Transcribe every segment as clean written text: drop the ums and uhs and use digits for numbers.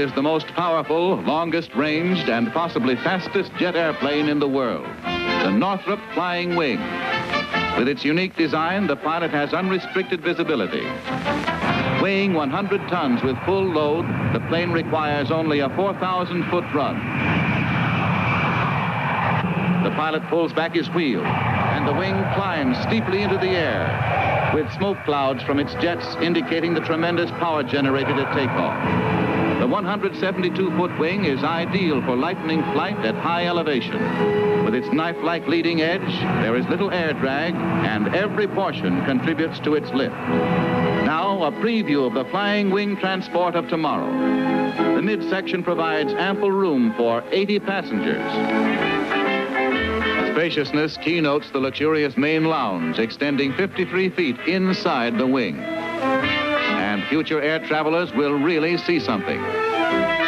is the most powerful, longest ranged, and possibly fastest jet airplane in the world, the Northrop Flying Wing. With its unique design, the pilot has unrestricted visibility. Weighing 100 tons with full load, the plane requires only a 4,000-foot run. The pilot pulls back his wheel, and the wing climbs steeply into the air, with smoke clouds from its jets indicating the tremendous power generated at takeoff. The 172-foot wing is ideal for lightning flight at high elevation. With its knife-like leading edge, there is little air drag, and every portion contributes to its lift. Now, a preview of the flying wing transport of tomorrow. The midsection provides ample room for 80 passengers. Spaciousness keynotes the luxurious main lounge, extending 53 feet inside the wing. And future air travelers will really see something.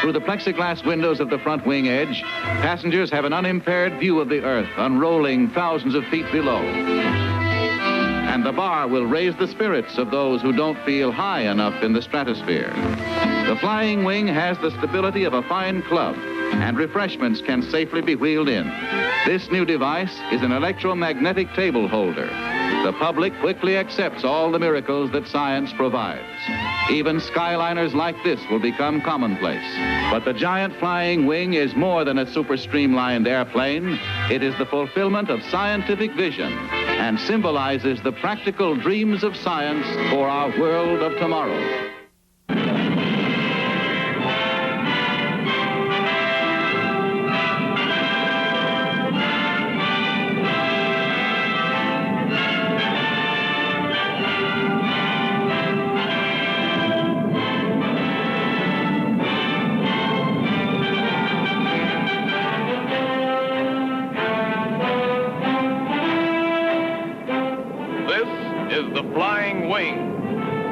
Through the plexiglass windows of the front wing edge, passengers have an unimpaired view of the Earth unrolling thousands of feet below. And the bar will raise the spirits of those who don't feel high enough in the stratosphere. The flying wing has the stability of a fine club, and refreshments can safely be wheeled in. This new device is an electromagnetic table holder. The public quickly accepts all the miracles that science provides. Even skyliners like this will become commonplace. But the giant flying wing is more than a super streamlined airplane. It is the fulfillment of scientific vision and symbolizes the practical dreams of science for our world of tomorrow.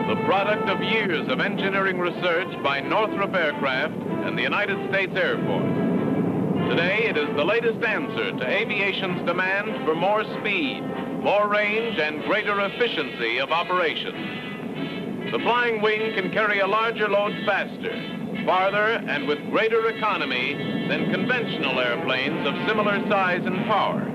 The product of years of engineering research by Northrop Aircraft and the United States Air Force. Today, it is the latest answer to aviation's demand for more speed, more range, and greater efficiency of operation. The flying wing can carry a larger load faster, farther, and with greater economy than conventional airplanes of similar size and power.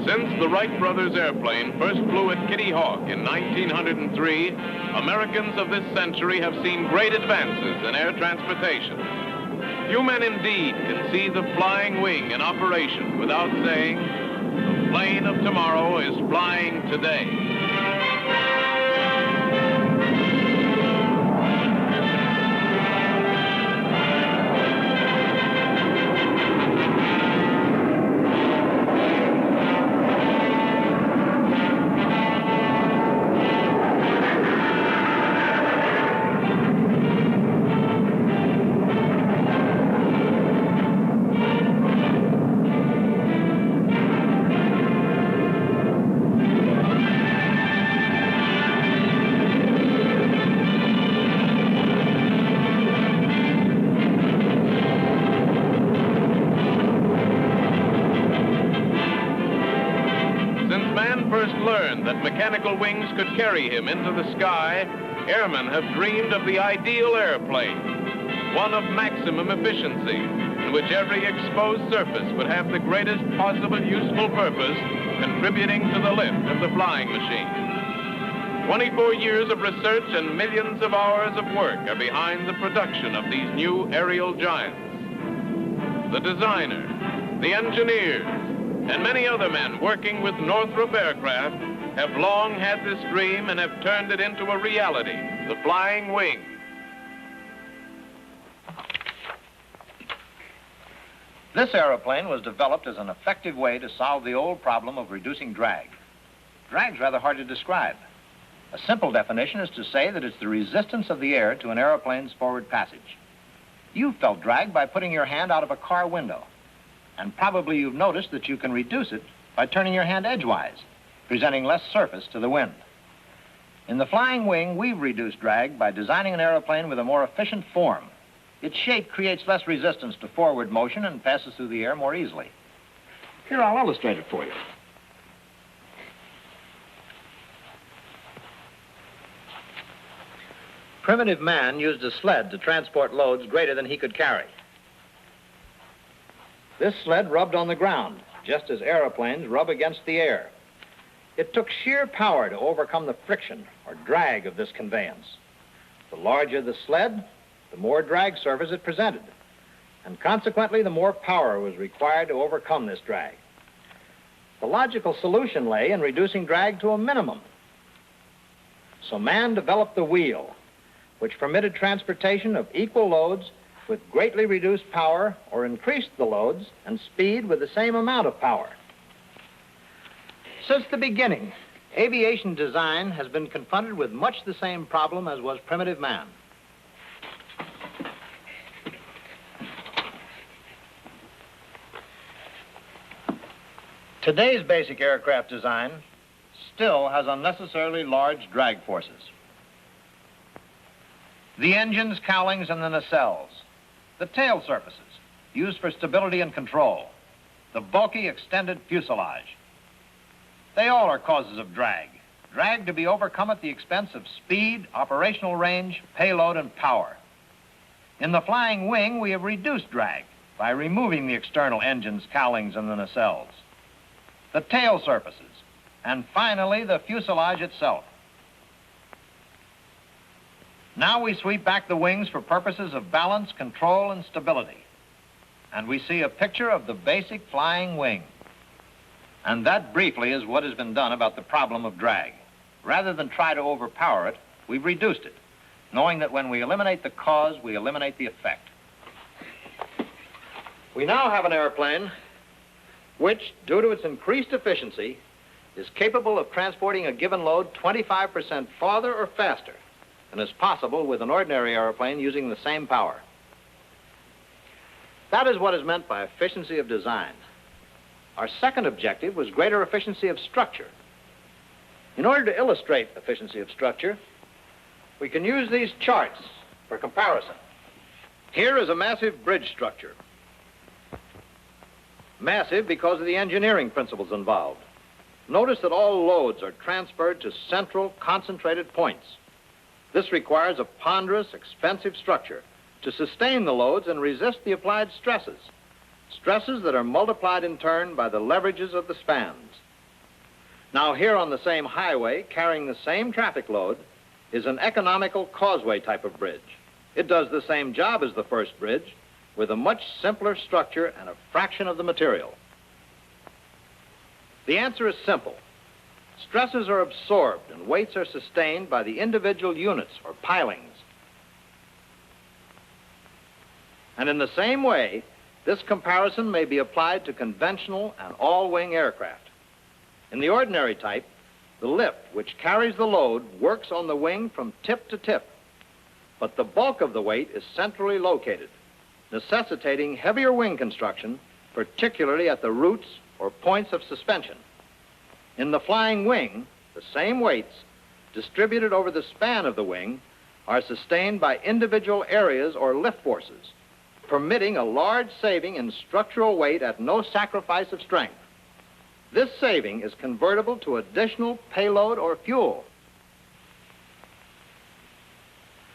Since the Wright brothers airplane first flew at Kitty Hawk in 1903, Americans of this century have seen great advances in air transportation. Few men indeed can see the flying wing in operation without saying, the plane of tomorrow is flying today. That mechanical wings could carry him into the sky, airmen have dreamed of the ideal airplane, one of maximum efficiency, in which every exposed surface would have the greatest possible useful purpose, contributing to the lift of the flying machine. 24 years of research and millions of hours of work are behind the production of these new aerial giants. The designer, the engineers, and many other men working with Northrop Aircraft have long had this dream and have turned it into a reality, the flying wing. This aeroplane was developed as an effective way to solve the old problem of reducing drag. Drag's rather hard to describe. A simple definition is to say that it's the resistance of the air to an aeroplane's forward passage. You felt drag by putting your hand out of a car window, and probably you've noticed that you can reduce it by turning your hand edgewise, presenting less surface to the wind. In the flying wing, we've reduced drag by designing an airplane with a more efficient form. Its shape creates less resistance to forward motion and passes through the air more easily. Here, I'll illustrate it for you. Primitive man used a sled to transport loads greater than he could carry. This sled rubbed on the ground, just as aeroplanes rub against the air. It took sheer power to overcome the friction or drag of this conveyance. The larger the sled, the more drag surface it presented, and consequently the more power was required to overcome this drag. The logical solution lay in reducing drag to a minimum. So man developed the wheel, which permitted transportation of equal loads with greatly reduced power, or increased the loads and speed with the same amount of power. Since the beginning, aviation design has been confronted with much the same problem as was primitive man. Today's basic aircraft design still has unnecessarily large drag forces. The engines, cowlings, and the nacelles, the tail surfaces used for stability and control, the bulky extended fuselage. They all are causes of drag. Drag to be overcome at the expense of speed, operational range, payload, and power. In the flying wing, we have reduced drag by removing the external engines, cowlings, and the nacelles, the tail surfaces, and finally the fuselage itself. Now we sweep back the wings for purposes of balance, control, and stability. And we see a picture of the basic flying wing. And that briefly is what has been done about the problem of drag. Rather than try to overpower it, we've reduced it, knowing that when we eliminate the cause, we eliminate the effect. We now have an airplane which, due to its increased efficiency, is capable of transporting a given load 25% farther or faster than is possible with an ordinary airplane using the same power. That is what is meant by efficiency of design. Our second objective was greater efficiency of structure. In order to illustrate efficiency of structure, we can use these charts for comparison. Here is a massive bridge structure. Massive because of the engineering principles involved. Notice that all loads are transferred to central, concentrated points. This requires a ponderous, expensive structure to sustain the loads and resist the applied stresses, stresses that are multiplied in turn by the leverages of the spans. Now here on the same highway, carrying the same traffic load, is an economical causeway type of bridge. It does the same job as the first bridge, with a much simpler structure and a fraction of the material. The answer is simple. Stresses are absorbed and weights are sustained by the individual units or pilings. And in the same way, this comparison may be applied to conventional and all-wing aircraft. In the ordinary type, the lift which carries the load works on the wing from tip to tip, but the bulk of the weight is centrally located, necessitating heavier wing construction, particularly at the roots or points of suspension. In the flying wing, the same weights, distributed over the span of the wing, are sustained by individual areas or lift forces, permitting a large saving in structural weight at no sacrifice of strength. This saving is convertible to additional payload or fuel.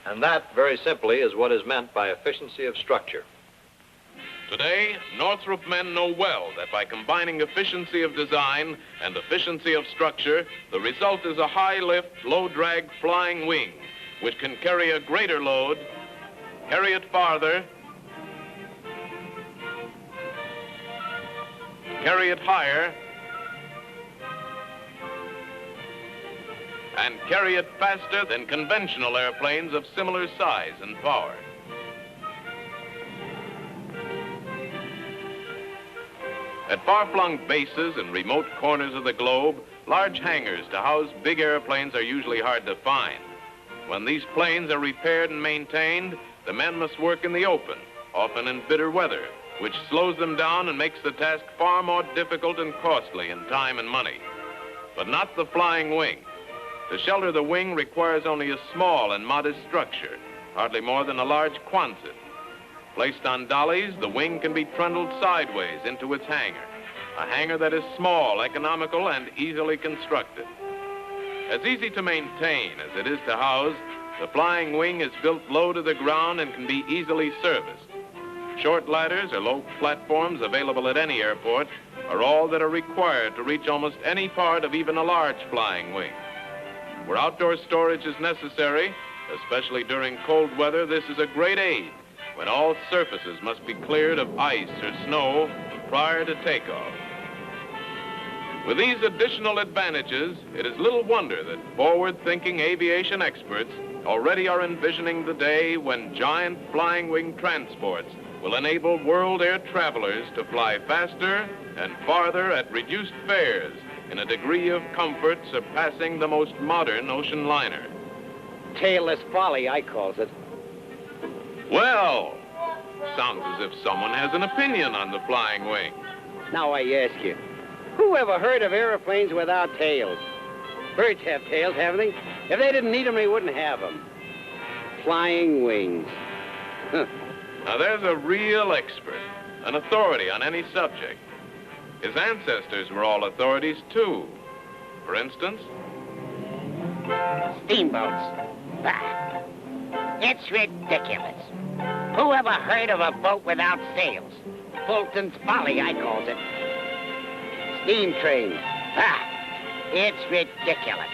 And that, very simply, is what is meant by efficiency of structure. Today, Northrop men know well that by combining efficiency of design and efficiency of structure, the result is a high-lift, low-drag flying wing, which can carry a greater load, carry it farther, carry it higher, and carry it faster than conventional airplanes of similar size and power. At far-flung bases and remote corners of the globe, large hangars to house big airplanes are usually hard to find. When these planes are repaired and maintained, the men must work in the open, often in bitter weather, which slows them down and makes the task far more difficult and costly in time and money. But not the flying wing. To shelter the wing requires only a small and modest structure, hardly more than a large Quonset. Placed on dollies, the wing can be trundled sideways into its hangar, a hangar that is small, economical, and easily constructed. As easy to maintain as it is to house, The flying wing is built low to the ground and can be easily serviced. Short ladders or low platforms available at any airport are all that are required to reach almost any part of even a large flying wing. Where outdoor storage is necessary, especially during cold weather, this is a great aid when all surfaces must be cleared of ice or snow prior to takeoff. With these additional advantages, it is little wonder that forward-thinking aviation experts already are envisioning the day when giant flying wing transports will enable world air travelers to fly faster and farther at reduced fares in a degree of comfort surpassing the most modern ocean liner. Tailless folly, I calls it. Well, sounds as if someone has an opinion on the flying wing. Now I ask you, who ever heard of airplanes without tails? Birds have tails, haven't they? If they didn't need them, they wouldn't have them. Flying wings. Huh. Now there's a real expert, an authority on any subject. His ancestors were all authorities, too. For instance, Steamboats. Bah. It's ridiculous. Who ever heard of a boat without sails? Fulton's folly, I calls it. Steam trains. Ah, it's ridiculous.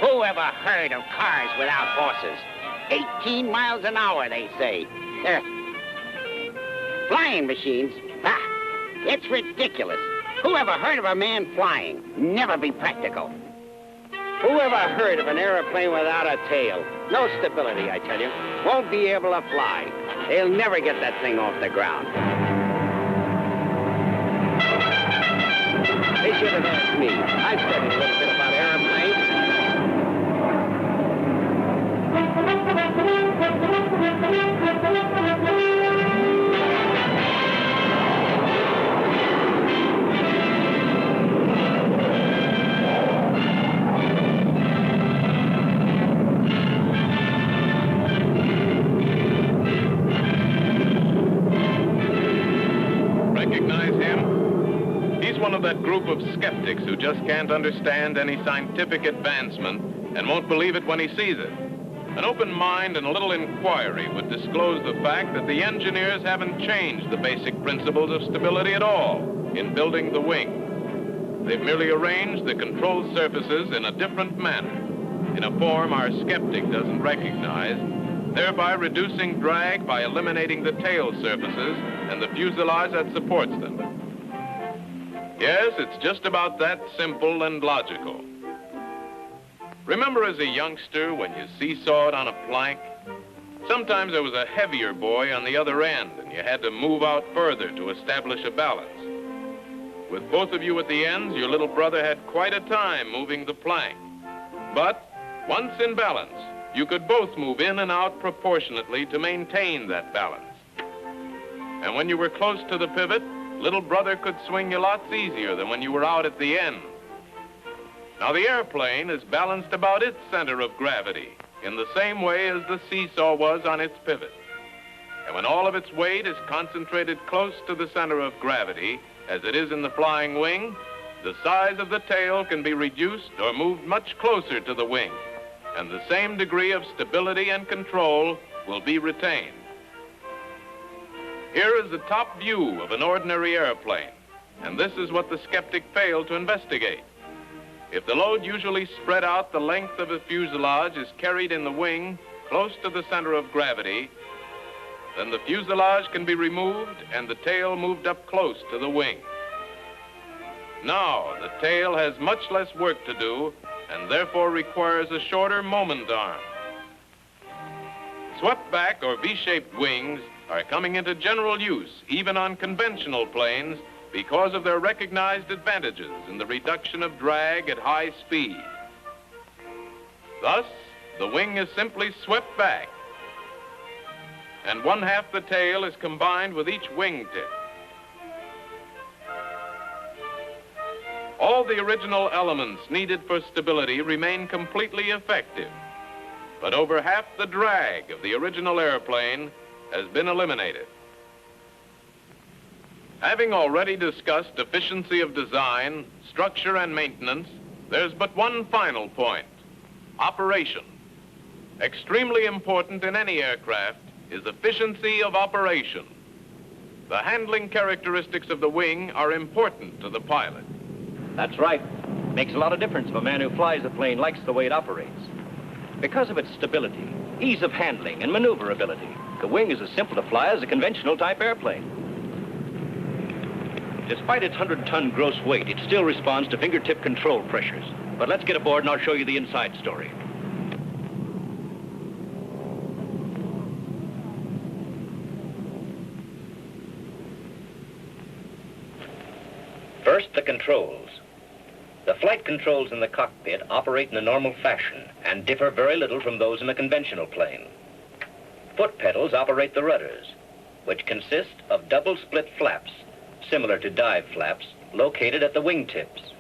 Who ever heard of cars without horses? 18 miles an hour, they say. Flying machines. Ah, it's ridiculous. Who ever heard of a man flying? Never be practical. Who ever heard of an airplane without a tail? No stability, I tell you. Won't be able to fly. They'll never get that thing off the ground. They should have asked me. I've studied a little bit about airplanes. recognize him? He's one of that group of skeptics who just can't understand any scientific advancement and won't believe it when he sees it. An open mind and a little inquiry would disclose the fact that the engineers haven't changed the basic principles of stability at all in building the wing. They've merely arranged the control surfaces in a different manner, in a form our skeptic doesn't recognize, thereby reducing drag by eliminating the tail surfaces and the fuselage that supports them. Yes, it's just about that simple and logical. Remember as a youngster when you seesawed on a plank? Sometimes there was a heavier boy on the other end and you had to move out further to establish a balance. With both of you at the ends, your little brother had quite a time moving the plank. But once in balance, you could both move in and out proportionately to maintain that balance. And when you were close to the pivot, little brother could swing you lots easier than when you were out at the end. Now, the airplane is balanced about its center of gravity in the same way as the seesaw was on its pivot. And when all of its weight is concentrated close to the center of gravity, as it is in the flying wing, the size of the tail can be reduced or moved much closer to the wing, and the same degree of stability and control will be retained. Here is the top view of an ordinary airplane, and this is what the skeptic failed to investigate. If the load usually spread out the length of a fuselage is carried in the wing close to the center of gravity, then the fuselage can be removed and the tail moved up close to the wing. Now, the tail has much less work to do and therefore requires a shorter moment arm. Swept back or V-shaped wings are coming into general use even on conventional planes because of their recognized advantages in the reduction of drag at high speed. Thus, the wing is simply swept back, and one half the tail is combined with each wingtip. All the original elements needed for stability remain completely effective, but over half the drag of the original airplane has been eliminated. Having already discussed efficiency of design, structure, and maintenance, there's but one final point: operation. Extremely important in any aircraft is efficiency of operation. The handling characteristics of the wing are important to the pilot. That's right. Makes a lot of difference if a man who flies a plane likes the way it operates. Because of its stability, ease of handling, and maneuverability, the wing is as simple to fly as a conventional type airplane. Despite its 100-ton gross weight, it still responds to fingertip control pressures. But let's get aboard and I'll show you the inside story. First, the controls. The flight controls in the cockpit operate in a normal fashion and differ very little from those in a conventional plane. Foot pedals operate the rudders, which consist of double split flaps, similar to dive flaps, located at the wingtips.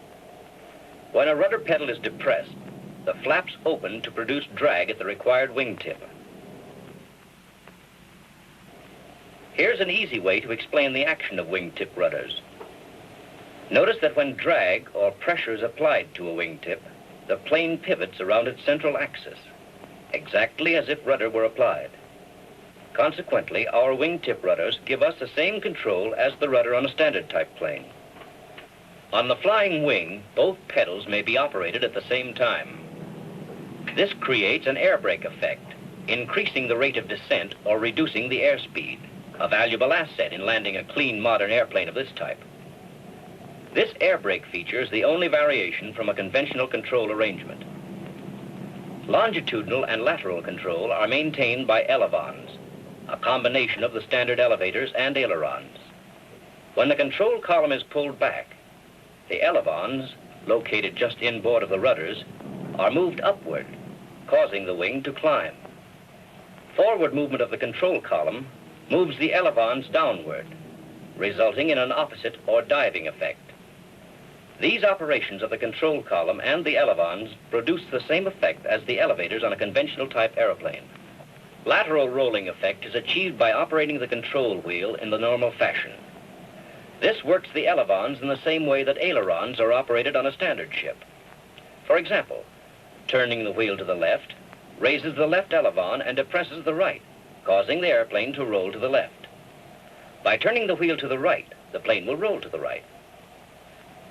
When a rudder pedal is depressed, the flaps open to produce drag at the required wingtip. Here's an easy way to explain the action of wingtip rudders. Notice that when drag or pressure is applied to a wingtip, the plane pivots around its central axis, exactly as if rudder were applied. Consequently, our wingtip rudders give us the same control as the rudder on a standard type plane. On the flying wing, both pedals may be operated at the same time. This creates an air brake effect, increasing the rate of descent or reducing the airspeed, a valuable asset in landing a clean modern airplane of this type. This air brake feature is the only variation from a conventional control arrangement. Longitudinal and lateral control are maintained by elevons, a combination of the standard elevators and ailerons. When the control column is pulled back, the elevons, located just inboard of the rudders, are moved upward, causing the wing to climb. Forward movement of the control column moves the elevons downward, resulting in an opposite or diving effect. These operations of the control column and the elevons produce the same effect as the elevators on a conventional type airplane. Lateral rolling effect is achieved by operating the control wheel in the normal fashion. This works the elevons in the same way that ailerons are operated on a standard ship. For example, turning the wheel to the left raises the left elevon and depresses the right, causing the airplane to roll to the left. By turning the wheel to the right, the plane will roll to the right.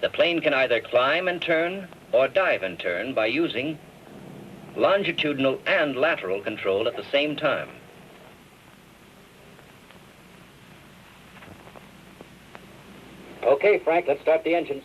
The plane can either climb and turn or dive and turn by using longitudinal and lateral control at the same time. Okay, Frank, let's start the engines.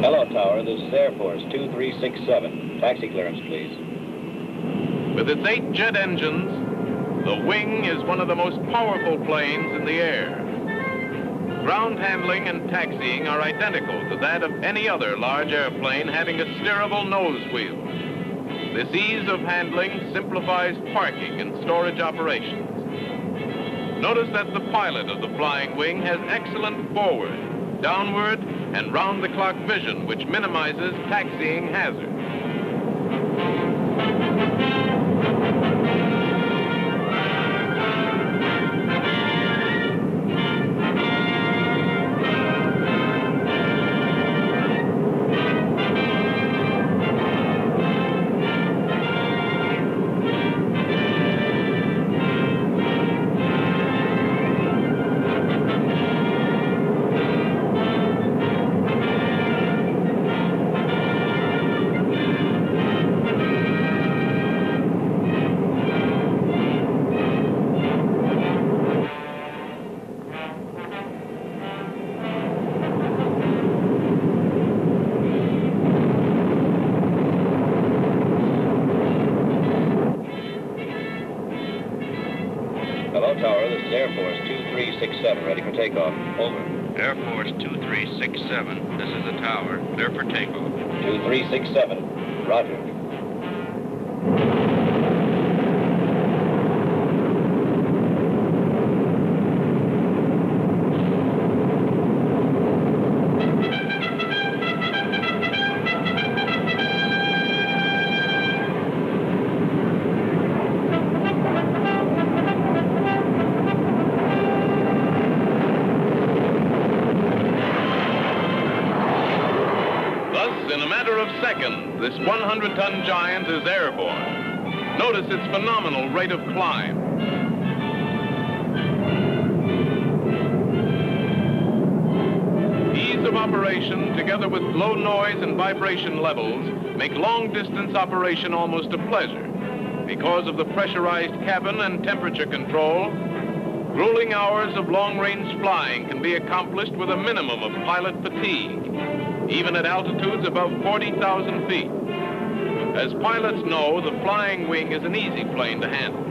Hello, Tower. This is Air Force 2367. Taxi clearance, please. With its 8 jet engines, the wing is one of the most powerful planes in the air. Ground handling and taxiing are identical to that of any other large airplane having a steerable nose wheel. This ease of handling simplifies parking and storage operations. Notice that the pilot of the flying wing has excellent forward, downward, and round-the-clock vision, which minimizes taxiing hazards. 2367, ready for takeoff. Over. Air Force 2367, this is the tower. Clear for takeoff. 2367, roger. In a matter of seconds, this 100-ton giant is airborne. Notice its phenomenal rate of climb. Ease of operation, together with low noise and vibration levels, make long-distance operation almost a pleasure. Because of the pressurized cabin and temperature control, grueling hours of long-range flying can be accomplished with a minimum of pilot fatigue, even at altitudes above 40,000 feet. As pilots know, the flying wing is an easy plane to handle.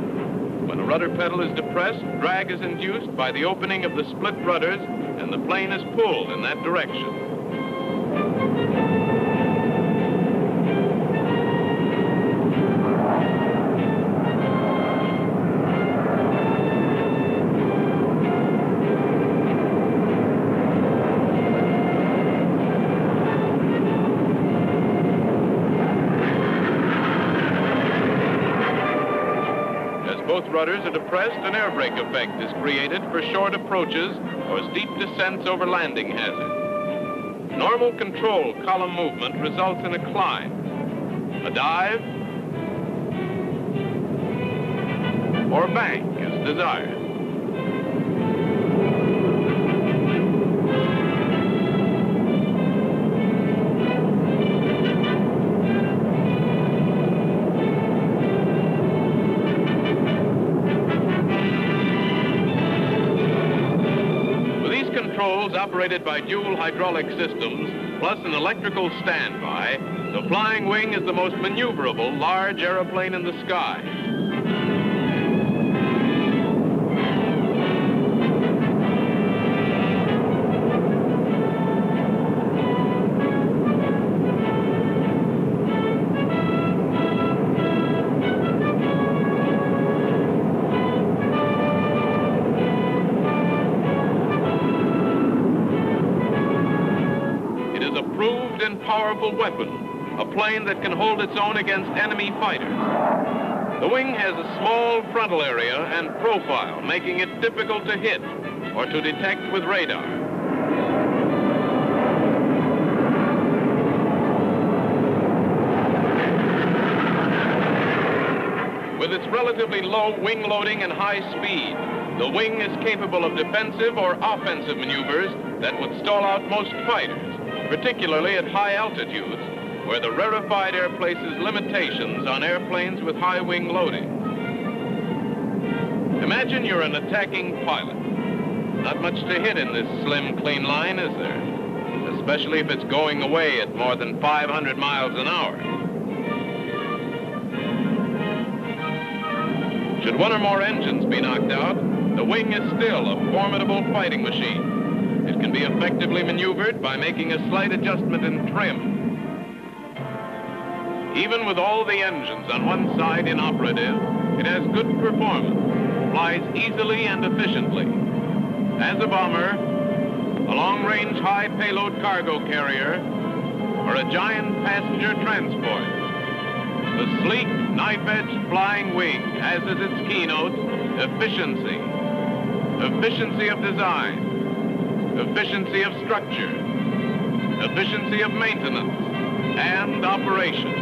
When a rudder pedal is depressed, drag is induced by the opening of the split rudders, and the plane is pulled in that direction. Both rudders are depressed, an air brake effect is created for short approaches or steep descents over landing hazard. Normal control column movement results in a climb, a dive, or bank as desired. Controls operated by dual hydraulic systems, plus an electrical standby, the flying wing is the most maneuverable large airplane in the sky. Proved and powerful weapon, a plane that can hold its own against enemy fighters. The wing has a small frontal area and profile, making it difficult to hit or to detect with radar. With its relatively low wing loading and high speed, the wing is capable of defensive or offensive maneuvers that would stall out most fighters, particularly at high altitudes, where the rarefied air places limitations on airplanes with high wing loading. Imagine you're an attacking pilot. Not much to hit in this slim, clean line, is there? Especially if it's going away at more than 500 miles an hour. Should one or more engines be knocked out, the wing is still a formidable fighting machine. It can be effectively maneuvered by making a slight adjustment in trim. Even with all the engines on one side inoperative, it has good performance, flies easily and efficiently. As a bomber, a long-range high-payload cargo carrier, or a giant passenger transport, the sleek, knife-edged flying wing has as its keynote efficiency. Efficiency of design, efficiency of structure, efficiency of maintenance, and operation.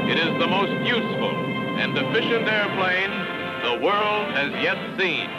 It is the most useful and efficient airplane the world has yet seen.